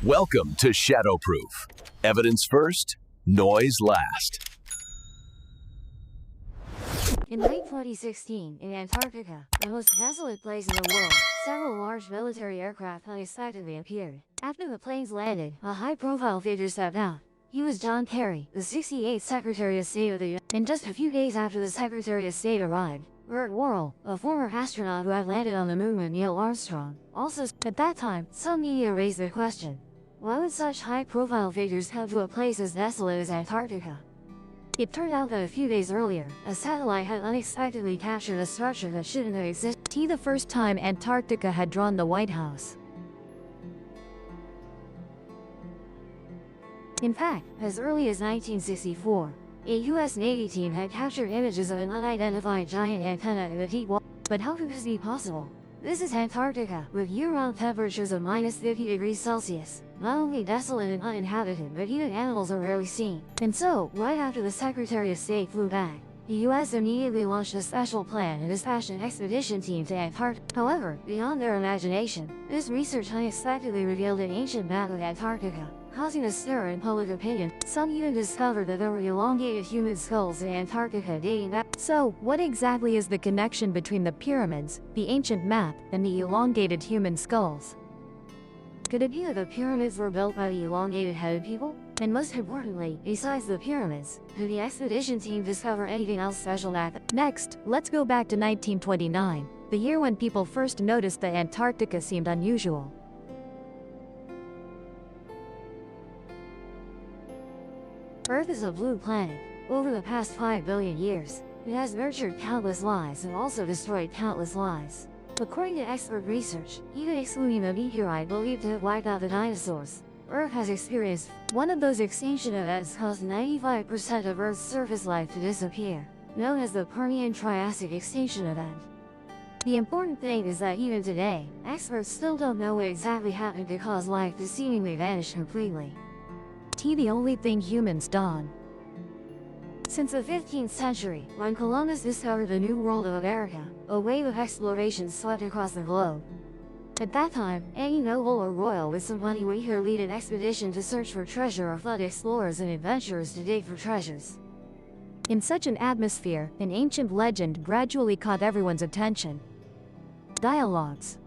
Welcome to Shadowproof. Evidence first, noise last. In late 2016, in Antarctica, the most desolate place in the world, several large military aircraft unexpectedly appeared. After the planes landed, a high-profile figure stepped out. He was John Kerry, the 68th Secretary of State of the U.S. And just a few days after the Secretary of State arrived, Burt Worrell, a former astronaut who had landed on the moon with Neil Armstrong, also. At that time, some media raised the question: why would such high-profile figures come to a place as desolate as Antarctica? It turned out that a few days earlier, a satellite had unexpectedly captured a structure that shouldn't have existed. The first time Antarctica had drawn the White House. In fact, as early as 1964, a U.S. Navy team had captured images of an unidentified giant antenna in the deep water. But how could this be possible? This is Antarctica, with year-round temperatures of -50°C. Not only desolate and uninhabited, but even animals are rarely seen. And so, right after the Secretary of State flew back, the U.S. immediately launched a special plan and dispatched an expedition team to Antarctica. However, beyond their imagination, this research unexpectedly revealed an ancient map of Antarctica, causing a stir in public opinion. Some even discovered that there were elongated human skulls in Antarctica dating back. So, what exactly is the connection between the pyramids, the ancient map, and the elongated human skulls? Could it be that the pyramids were built by the elongated-headed people? And most importantly, besides the pyramids, did the expedition team discover anything else special that? Next, let's go back to 1929, the year when people first noticed that Antarctica seemed unusual. Earth is a blue planet. Over the past 5 billion years, it has nurtured countless lives and also destroyed countless lives. According to expert research, even excluding the meteorite believed to have wiped out the dinosaurs, Earth has experienced one of those extinction events caused 95% of Earth's surface life to disappear, known as the Permian-Triassic extinction event. The important thing is that even today, experts still don't know what exactly happened to cause life to seemingly vanish completely. The only thing humans done. Since the 15th century, when Columbus discovered the New World of America, a wave of exploration swept across the globe. At that time, any noble or royal with some money would either lead an expedition to search for treasure or flood explorers and adventurers to dig for treasures. In such an atmosphere, an ancient legend gradually caught everyone's attention. Dialogues.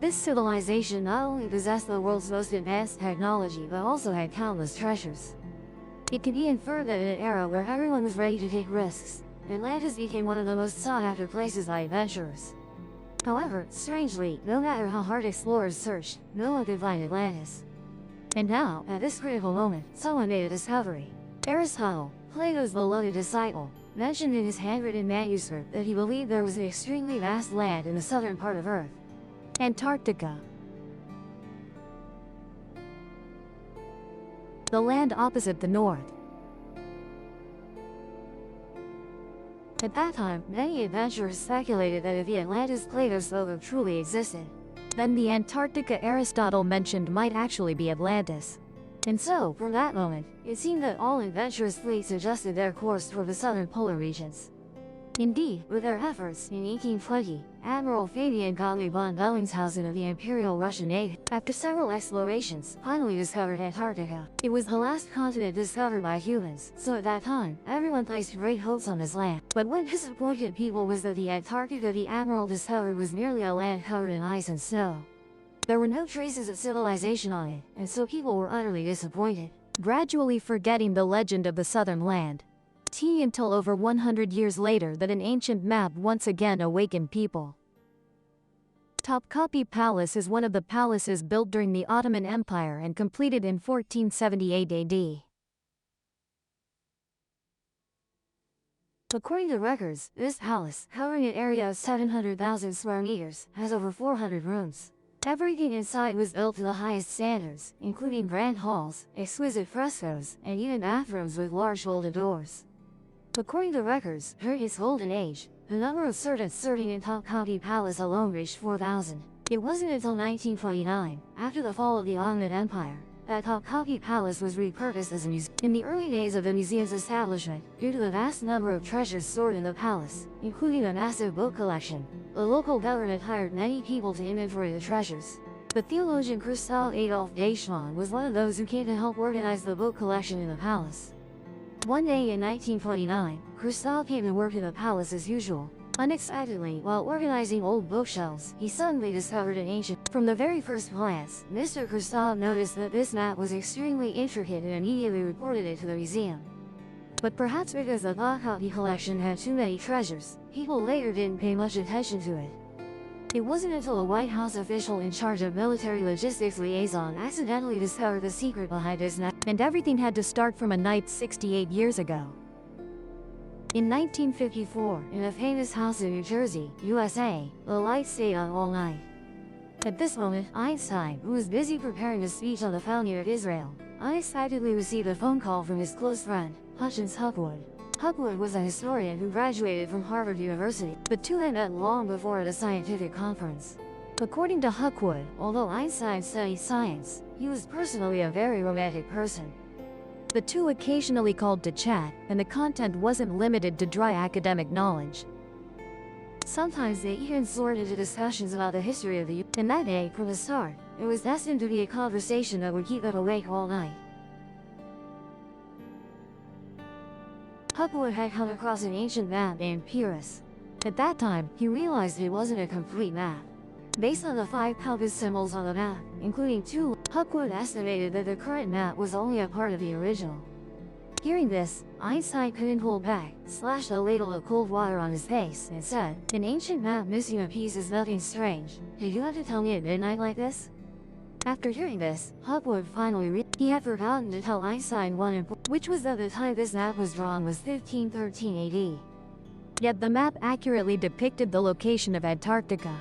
This civilization not only possessed the world's most advanced technology but also had countless treasures. It can be inferred that in an era where everyone was ready to take risks, Atlantis became one of the most sought-after places by adventurers. However, strangely, no matter how hard explorers searched, no one could find Atlantis. And now, at this critical moment, someone made a discovery. Aristotle, Plato's beloved disciple, mentioned in his handwritten manuscript that he believed there was an extremely vast land in the southern part of Earth. Antarctica. The land opposite the north. At that time, many adventurers speculated that if the Atlantis Plato spoke of truly existed, then the Antarctica Aristotle mentioned might actually be Atlantis. And so, from that moment, it seemed that all adventurous fleets adjusted their course toward the southern polar regions. Indeed, with their efforts, in 1820, Admiral Fabian Gottlieb von Bellingshausen of the Imperial Russian Navy, after several explorations, finally discovered Antarctica. It was the last continent discovered by humans, so at that time, everyone placed great hopes on this land. But what disappointed people was that the Antarctica the Admiral discovered was merely a land covered in ice and snow. There were no traces of civilization on it, and so people were utterly disappointed, gradually forgetting the legend of the southern land. Until over 100 years later that an ancient map once again awakened people. Topkapi Palace is one of the palaces built during the Ottoman Empire and completed in 1478 AD. According to records, this palace, covering an area of 700,000 square meters, has over 400 rooms. Everything inside was built to the highest standards, including grand halls, exquisite frescoes, and even bathrooms with large folded doors. According to records, during its golden age, the number of servants serving in Topkapi Palace alone reached 4,000. It wasn't until 1929, after the fall of the Ottoman Empire, that Topkapi Palace was repurposed as a museum. In the early days of the museum's establishment, due to the vast number of treasures stored in the palace, including a massive book collection, the local government hired many people to inventory the treasures. The theologian Christoph Adolf Deichmann was one of those who came to help organize the book collection in the palace. One day in 1929, Christoph came to work in the palace as usual. Unexpectedly, while organizing old bookshelves, he suddenly discovered an ancient. From the very first glance, Mr. Christoph noticed that this map was extremely intricate and immediately reported it to the museum. But perhaps because the Antarctic collection had too many treasures, people later didn't pay much attention to it. It wasn't until a White House official in charge of military logistics liaison accidentally discovered the secret behind this map, and everything had to start from a night 68 years ago. In 1954, in a famous house in New Jersey, USA, the lights stayed on all night. At this moment, Einstein, who was busy preparing a speech on the founding of Israel, unexpectedly received a phone call from his close friend, Hutchins Huckwood. Huckwood was a historian who graduated from Harvard University. The two had met long before at a scientific conference. According to Huckwood, although Einstein studied science, he was personally a very romantic person. The two occasionally called to chat, and the content wasn't limited to dry academic knowledge. Sometimes they even soared into discussions about the history of the U.S. And that day, from the start, it was destined to be a conversation that would keep them awake all night. Huckwood had come across an ancient map named Pyrrhus. At that time, he realized it wasn't a complete map. Based on the 5 compass symbols on the map, including 2, Huckwood estimated that the current map was only a part of the original. Hearing this, Einstein couldn't hold back, slashed a ladle of cold water on his face, and said, "An ancient map missing a piece is nothing strange. Did you have to tell me at midnight like this?" After hearing this, Huckwood finally realized he had forgotten to tell Einstein one important, which was that the time this map was drawn was 1513 AD. Yet the map accurately depicted the location of Antarctica.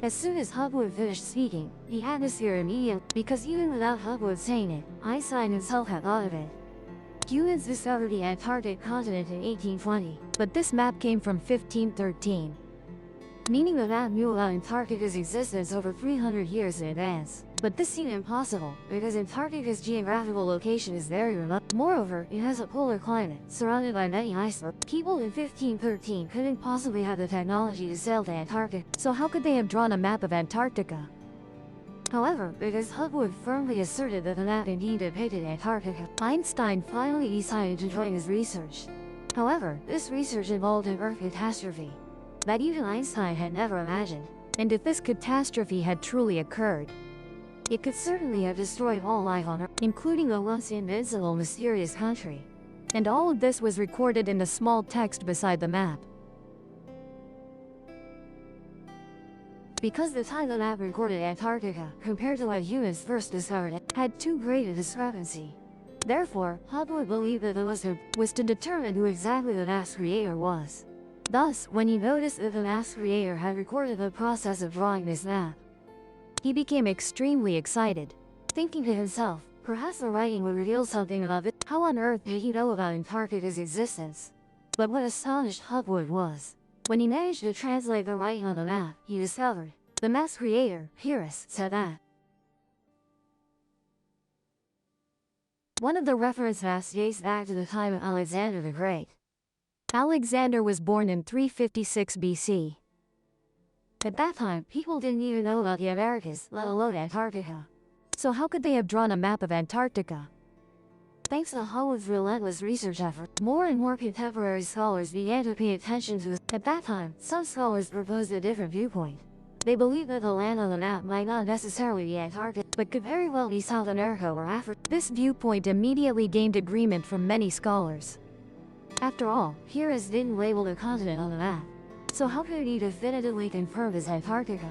As soon as Huckwood finished speaking, the atmosphere immediately, because even without Huckwood saying it, Einstein himself had thought of it. Humans discovered the Antarctic continent in 1820, but this map came from 1513. Meaning the map knew about Antarctica's existence over 300 years in advance. But this seemed impossible, because Antarctica's geographical location is very remote. Moreover, it has a polar climate, surrounded by many icebergs. People in 1513 couldn't possibly have the technology to sail to Antarctica. So how could they have drawn a map of Antarctica? However, because Huckwood firmly asserted that the map indeed depicted Antarctica, Einstein finally decided to join his research. However, this research involved an Earth catastrophe that even Einstein had never imagined. And if this catastrophe had truly occurred, it could certainly have destroyed all life on Earth, including the once invincible mysterious country. And all of this was recorded in the small text beside the map. Because the time the map recorded Antarctica, compared to when humans first discovered it, had too great a discrepancy. Therefore, Huckwood believed that the was to determine who exactly the map's creator was. Thus, when he noticed that the map's creator had recorded the process of drawing this map, he became extremely excited, thinking to himself, perhaps the writing would reveal something about it. How on earth did he know about Antarctica's existence? But what astonished Huckwood was, when he managed to translate the writing on the map, he discovered the map's creator, Pyrrhus, said that one of the reference maps dates back to the time of Alexander the Great. Alexander was born in 356 BC. At that time, people didn't even know about the Americas, let alone Antarctica. So how could they have drawn a map of Antarctica? Thanks to Huckwood's relentless research efforts, more and more contemporary scholars began to pay attention to it. At that time, some scholars proposed a different viewpoint. They believed that the land on the map might not necessarily be Antarctica, but could very well be South America or Africa. This viewpoint immediately gained agreement from many scholars. After all, Pyrrhus didn't label the continent on the map, so how could he definitively confirm as Antarctica?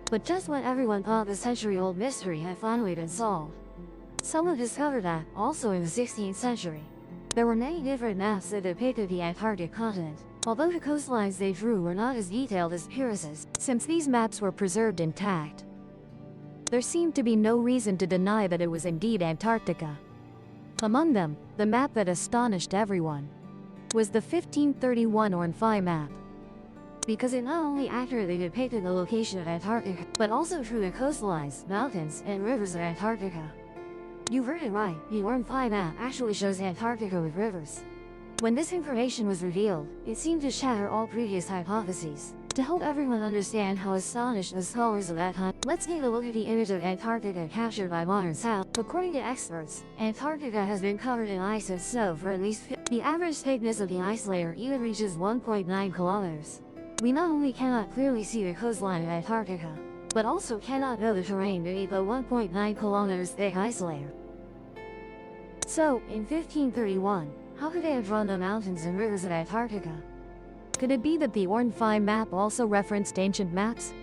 But just when everyone thought the century-old mystery had finally been solved, someone discovered that, also in the 16th century, there were many different maps that depicted the Antarctic continent, although the coastlines they drew were not as detailed as Pyrrhus's. Since these maps were preserved intact, there seemed to be no reason to deny that it was indeed Antarctica. Among them, the map that astonished everyone was the 1531 Ornfi map, because it not only accurately depicted the location of Antarctica, but also drew the coastlines, mountains, and rivers of Antarctica. You heard it right, the Ornfi map actually shows Antarctica with rivers. When this information was revealed, it seemed to shatter all previous hypotheses. To help everyone understand how astonished the scholars of that time, let's take a look at the image of Antarctica captured by modern satellite. According to experts, Antarctica has been covered in ice and snow for at least the average thickness of the ice layer even reaches 1.9 kilometers. We not only cannot clearly see the coastline of Antarctica, but also cannot know the terrain beneath the 1.9 kilometers thick ice layer. So, in 1531, how could they have drawn the mountains and rivers of Antarctica? Could it be that the Ornfine map also referenced ancient maps?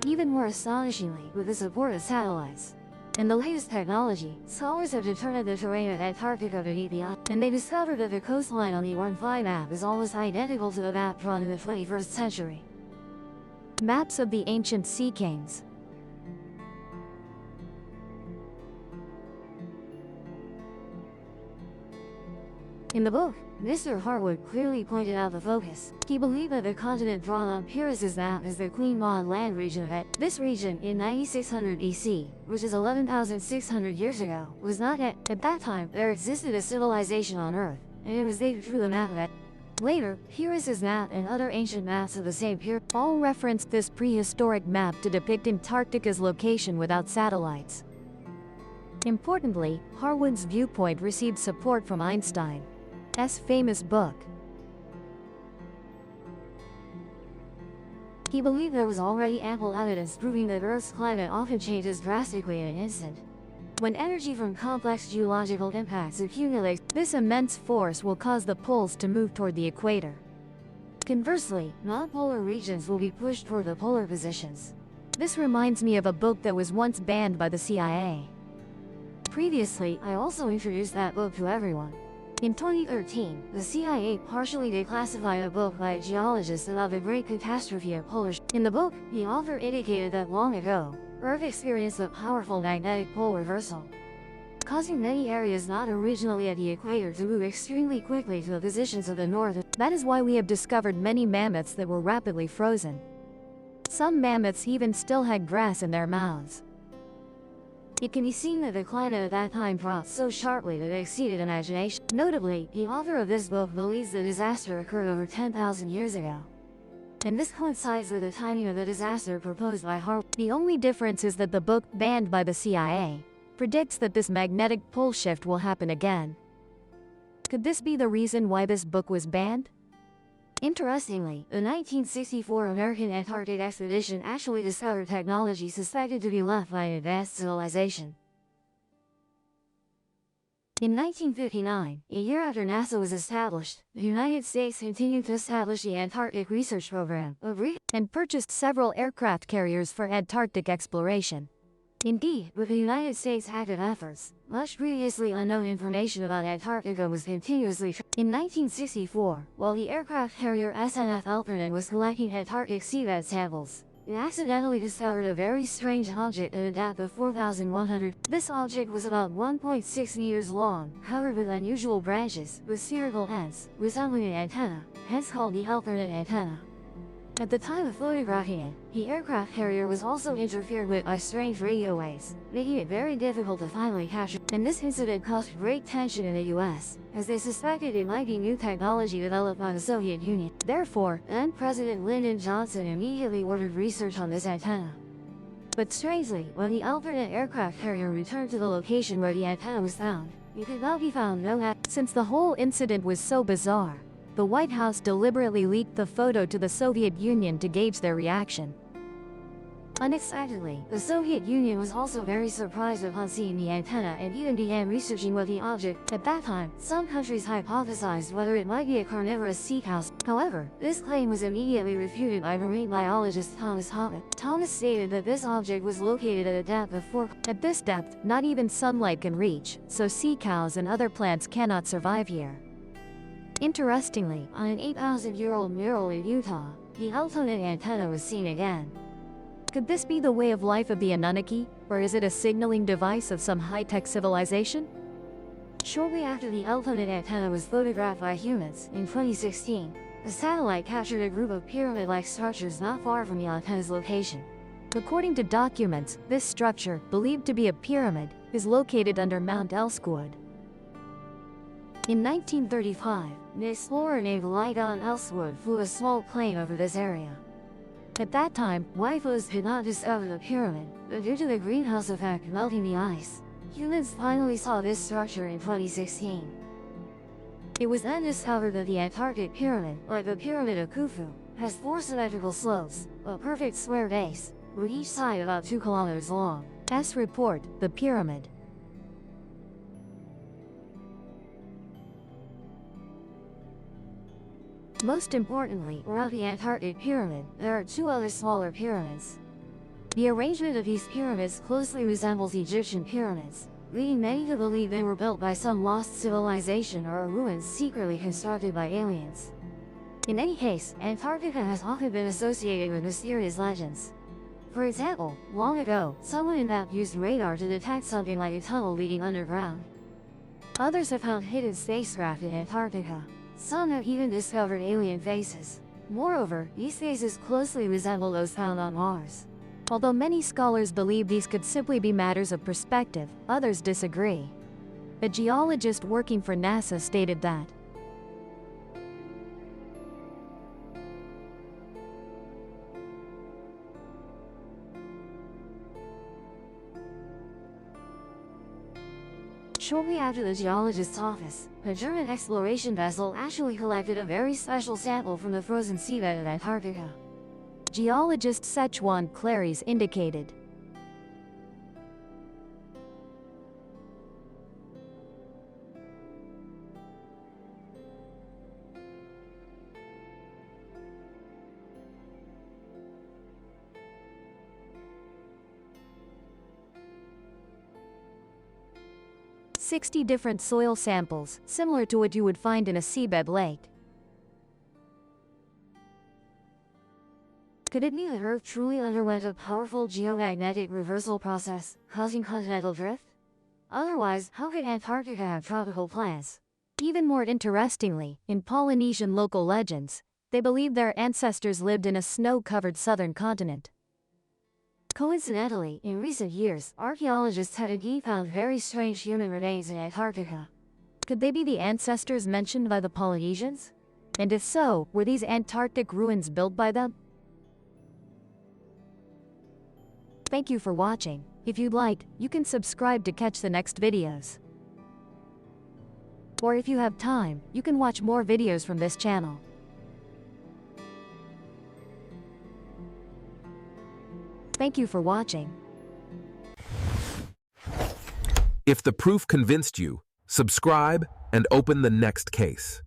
Even more astonishingly, with the support of satellites and the latest technology, scholars have determined the terrain of Antarctica beneath the ice, and they discovered that the coastline on the Ornfine map is almost identical to the map drawn in the 21st century. Maps of the ancient sea kings. In the book, Mr. Harwood clearly pointed out the focus. He believed that the continent drawn on Pyrrhus's map is the Queen Maud land region of it. This region, in 9600 BC, which is 11,600 years ago, was not yet. At that time, there existed a civilization on Earth, and it was they who drew the map of it. Later, Pyrrhus's map and other ancient maps of the same period all referenced this prehistoric map to depict Antarctica's location without satellites. Importantly, Harwood's viewpoint received support from Einstein's famous book. He believed there was already ample evidence proving that Earth's climate often changes drastically in an instant. When energy from complex geological impacts accumulates, this immense force will cause the poles to move toward the equator. Conversely, non-polar regions will be pushed toward the polar positions. This reminds me of a book that was once banned by the CIA. Previously, I also introduced that book to everyone. In 2013, the CIA partially declassified a book by a geologist about the Great Catastrophe of Polar. In the book, the author indicated that long ago, Earth experienced a powerful magnetic pole reversal, causing many areas not originally at the equator to move extremely quickly to the positions of the north. That is why we have discovered many mammoths that were rapidly frozen. Some mammoths even still had grass in their mouths. It can be seen that the climate at that time dropped so sharply that it exceeded imagination. Notably, the author of this book believes the disaster occurred over 10,000 years ago. And this coincides with the timing of the disaster proposed by Harwood. The only difference is that the book, banned by the CIA, predicts that this magnetic pole shift will happen again. Could this be the reason why this book was banned? Interestingly, the 1964 American Antarctic expedition actually discovered technology suspected to be left by an advanced civilization. In 1959, a year after NASA was established, the United States continued to establish the Antarctic Research Program and purchased several aircraft carriers for Antarctic exploration. Indeed, with the United States' active efforts, much previously unknown information about Antarctica was continuously In 1964, while the aircraft carrier SNF Alpernan was collecting Antarctic seabed samples, it accidentally discovered a very strange object at a depth of 4,100. This object was about 1.6 meters long, covered with unusual branches, with spherical ends, resembling an antenna, hence called the Alpernan antenna. At the time of photographing it, the aircraft carrier was also interfered with by strange radio waves, making it very difficult to finally capture. And this incident caused great tension in the US, as they suspected it might be new technology developed by the Soviet Union. Therefore, then President Lyndon Johnson immediately ordered research on this antenna. But strangely, when the Alpernan aircraft carrier returned to the location where the antenna was found, it could not be found. Since the whole incident was so bizarre, the White House deliberately leaked the photo to the Soviet Union to gauge their reaction. Unexpectedly, the Soviet Union was also very surprised upon seeing the antenna and even began researching what the object. At that time, some countries hypothesized whether it might be a carnivorous sea cow. However, this claim was immediately refuted by marine biologist Thomas Hobbit. Thomas stated that this object was located at a depth of 4. At this depth, not even sunlight can reach, so sea cows and other plants cannot survive here. Interestingly, on an 8,000-year-old mural in Utah, the Altonet antenna was seen again. Could this be the way of life of the Anunnaki, or is it a signaling device of some high-tech civilization? Shortly after the Altonet antenna was photographed by humans, in 2016, a satellite captured a group of pyramid-like structures not far from the antenna's location. According to documents, this structure, believed to be a pyramid, is located under Mount Elskwood. In 1935, an explorer named Lygon Elskwood flew a small plane over this area. At that time, waifus had not discovered the pyramid, but due to the greenhouse effect melting the ice, humans finally saw this structure in 2016. It was then discovered that the Antarctic pyramid, like the Pyramid of Khufu, has 4 symmetrical slopes, a perfect square base, with each side about 2 kilometers long. S report, the pyramid. Most importantly, around the Antarctic pyramid, there are 2 other smaller pyramids. The arrangement of these pyramids closely resembles Egyptian pyramids, leading many to believe they were built by some lost civilization or ruins secretly constructed by aliens. In any case, Antarctica has often been associated with mysterious legends. For example, long ago, someone in that used radar to detect something like a tunnel leading underground. Others have found hidden spacecraft in Antarctica. Some have even discovered alien faces. Moreover, these faces closely resemble those found on Mars. Although many scholars believe these could simply be matters of perspective, others disagree. A geologist working for NASA stated that shortly after the geologist's office, a German exploration vessel actually collected a very special sample from the frozen seabed of Antarctica. geologist Szechuan Claries indicated. "60 different soil samples, similar to what you would find in a seabed lake." Could it be that Earth truly underwent a powerful geomagnetic reversal process, causing continental drift? Otherwise, how could Antarctica have tropical plants? Even more interestingly, in Polynesian local legends, they believe their ancestors lived in a snow-covered southern continent. Coincidentally, in recent years, archaeologists had indeed found very strange human remains in Antarctica. Could they be the ancestors mentioned by the Polynesians? And if so, were these Antarctic ruins built by them? Thank you for watching. If you'd like, you can subscribe to catch the next videos. Or if you have time, you can watch more videos from this channel. Thank you for watching. If the proof convinced you, subscribe and open the next case.